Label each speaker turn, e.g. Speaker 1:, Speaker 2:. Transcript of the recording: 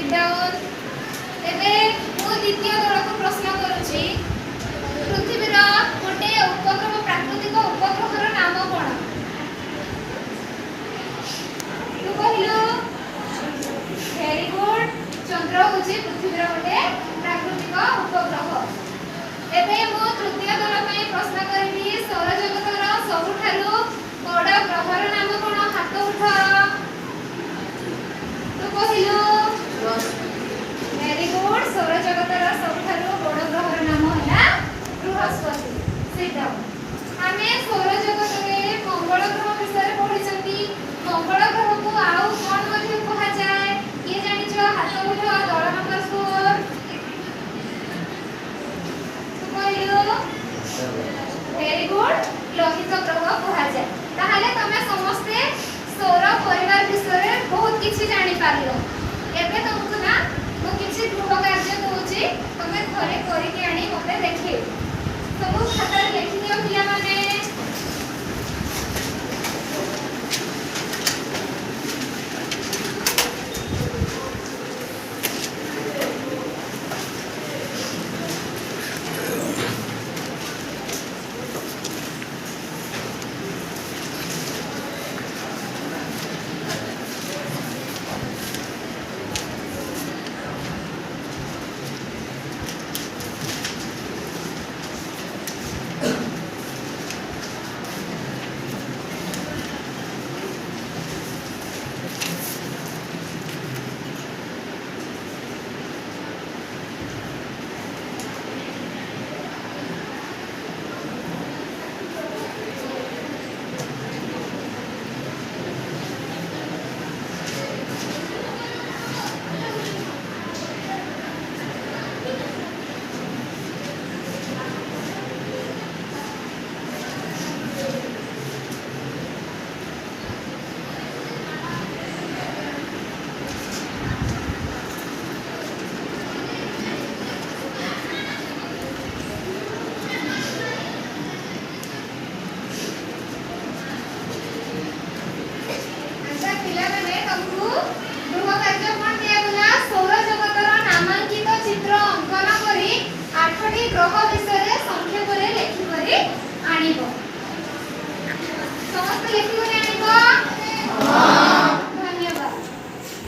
Speaker 1: sit down एबे मु द्वितीय दल को प्रश्न करूची पृथ्वीर गोटे उपग्रह प्राकृतिक उपग्रहर नाम कोन तू कहिलो वेरी गुड चंद्र होची पृथ्वीर गोटे प्राकृतिक उपग्रह एबे मु तृतीय दल पई प्रश्न करबी सौरजगतर सबुठारु बड़ ग्रहर नाम कोन हाथ उठा तू कहिलो वेरी गुड सौरजगतर सबुठारु बड़ ग्रहर नाम होला बृहस्पति सिट डाउन आमे सौरजगत रे मंगल ग्रह विषय पढिसंती मंगल ग्रह को आउ कोन मध्ये कहा जाय ये जानि छ हाथ उठा दल नंबर 4 तू कहिलो वेरी गुड लोहित ग्रह कहा जाय ताहाले तमे समस्ते सौर परिवार विषय बहुत किछि जानि पारिलो